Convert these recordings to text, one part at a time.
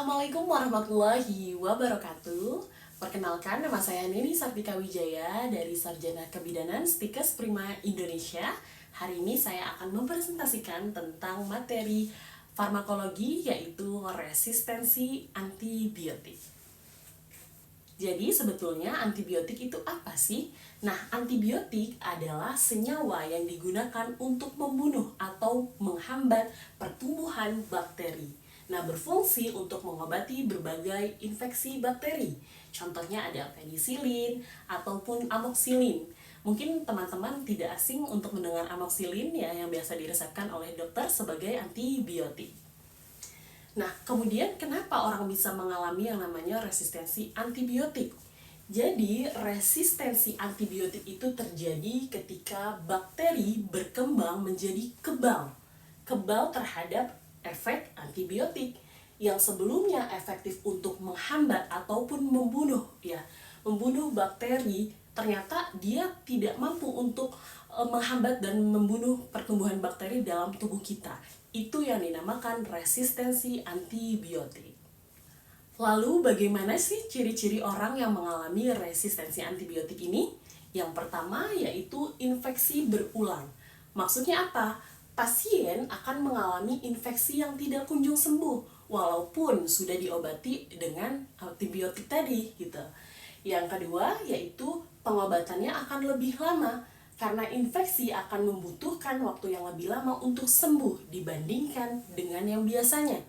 Assalamualaikum warahmatullahi wabarakatuh. Perkenalkan, nama saya Nini Sartika Wijaya dari Sarjana Kebidanan Stikes Prima Indonesia. Hari ini saya akan mempresentasikan tentang materi farmakologi, yaitu resistensi antibiotik. Jadi sebetulnya antibiotik itu apa sih? Nah, antibiotik adalah senyawa yang digunakan untuk membunuh atau menghambat pertumbuhan bakteri. Nah, berfungsi untuk mengobati berbagai infeksi bakteri. Contohnya ada penisilin ataupun amoxicillin. Mungkin teman-teman tidak asing untuk mendengar amoxicillin ya, yang biasa diresepkan oleh dokter sebagai antibiotik. Nah, kemudian kenapa orang bisa mengalami yang namanya resistensi antibiotik? Jadi, resistensi antibiotik itu terjadi ketika bakteri berkembang menjadi kebal terhadap efek antibiotik yang sebelumnya efektif untuk menghambat ataupun membunuh bakteri, ternyata dia tidak mampu untuk menghambat dan membunuh pertumbuhan bakteri dalam tubuh kita. Itu yang dinamakan resistensi antibiotik. Lalu bagaimana sih ciri-ciri orang yang mengalami resistensi antibiotik ini? Yang pertama yaitu infeksi berulang. Maksudnya apa? Pasien akan mengalami infeksi yang tidak kunjung sembuh walaupun sudah diobati dengan antibiotik tadi gitu. Yang kedua yaitu pengobatannya akan lebih lama karena infeksi akan membutuhkan waktu yang lebih lama untuk sembuh dibandingkan dengan yang biasanya.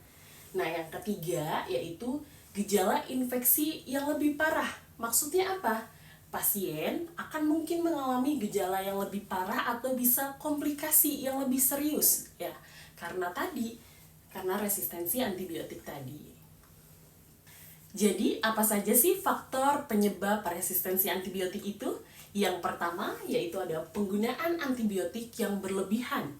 Nah, yang ketiga yaitu gejala infeksi yang lebih parah. Maksudnya apa? Pasien akan mungkin mengalami gejala yang lebih parah atau bisa komplikasi yang lebih serius ya, karena resistensi antibiotik tadi. Jadi, apa saja sih faktor penyebab resistensi antibiotik itu? Yang pertama yaitu ada penggunaan antibiotik yang berlebihan.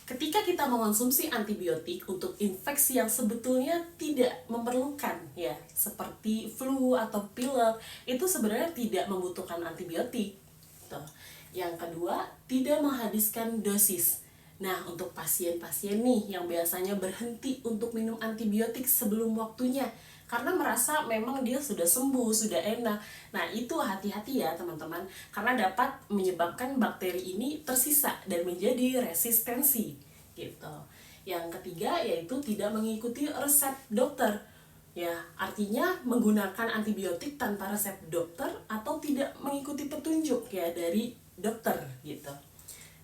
Ketika kita mengonsumsi antibiotik untuk infeksi yang sebetulnya tidak memerlukan ya, seperti flu atau pilek, itu sebenarnya tidak membutuhkan antibiotik. Yang kedua, tidak menghabiskan dosis. Nah, untuk pasien-pasien nih yang biasanya berhenti untuk minum antibiotik sebelum waktunya karena merasa memang dia sudah sembuh, sudah enak. Nah, itu hati-hati ya teman-teman, karena dapat menyebabkan bakteri ini tersisa dan menjadi resistensi gitu. Yang ketiga yaitu tidak mengikuti resep dokter. Ya, artinya menggunakan antibiotik tanpa resep dokter atau tidak mengikuti petunjuk ya dari dokter gitu.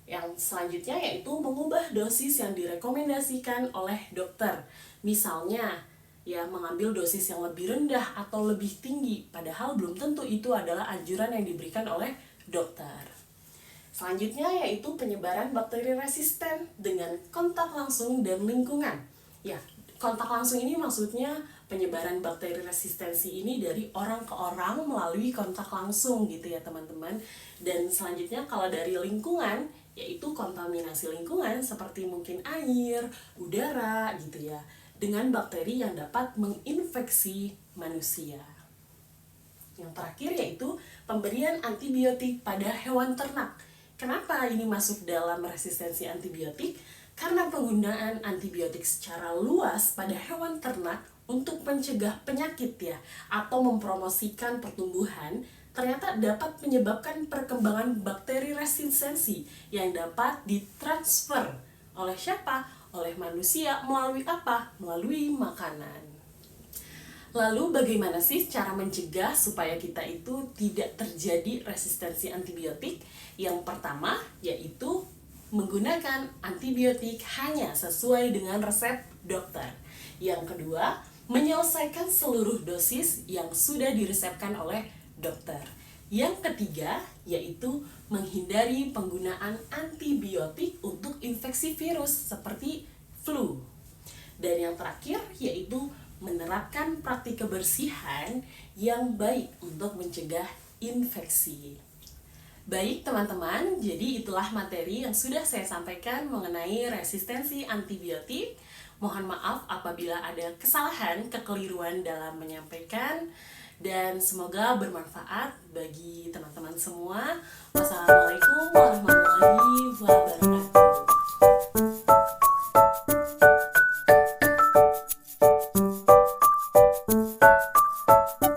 Yang selanjutnya yaitu mengubah dosis yang direkomendasikan oleh dokter. Misalnya ya mengambil dosis yang lebih rendah atau lebih tinggi, padahal belum tentu itu adalah anjuran yang diberikan oleh dokter. Selanjutnya yaitu penyebaran bakteri resisten dengan kontak langsung dan lingkungan. Ya, kontak langsung ini maksudnya penyebaran bakteri resistensi ini dari orang ke orang melalui kontak langsung gitu ya teman-teman. Dan selanjutnya kalau dari lingkungan yaitu kontaminasi lingkungan seperti mungkin air, udara gitu ya, dengan bakteri yang dapat menginfeksi manusia. Yang terakhir yaitu pemberian antibiotik pada hewan ternak. Kenapa ini masuk dalam resistensi antibiotik? Karena penggunaan antibiotik secara luas pada hewan ternak untuk mencegah penyakit ya, atau mempromosikan pertumbuhan, ternyata dapat menyebabkan perkembangan bakteri resistensi yang dapat ditransfer oleh siapa? Oleh manusia melalui apa? Melalui makanan. Lalu bagaimana sih cara mencegah supaya kita itu tidak terjadi resistensi antibiotik? Yang pertama yaitu menggunakan antibiotik hanya sesuai dengan resep dokter. Yang kedua, menyelesaikan seluruh dosis yang sudah diresepkan oleh dokter. Yang ketiga yaitu menghindari penggunaan antibiotik untuk infeksi virus seperti flu. Dan yang terakhir yaitu menerapkan praktik kebersihan yang baik untuk mencegah infeksi. Baik teman-teman, jadi itulah materi yang sudah saya sampaikan mengenai resistensi antibiotik. Mohon maaf apabila ada kesalahan, kekeliruan dalam menyampaikan, dan semoga bermanfaat bagi teman-teman semua. Wassalamualaikum warahmatullahi wabarakatuh. you.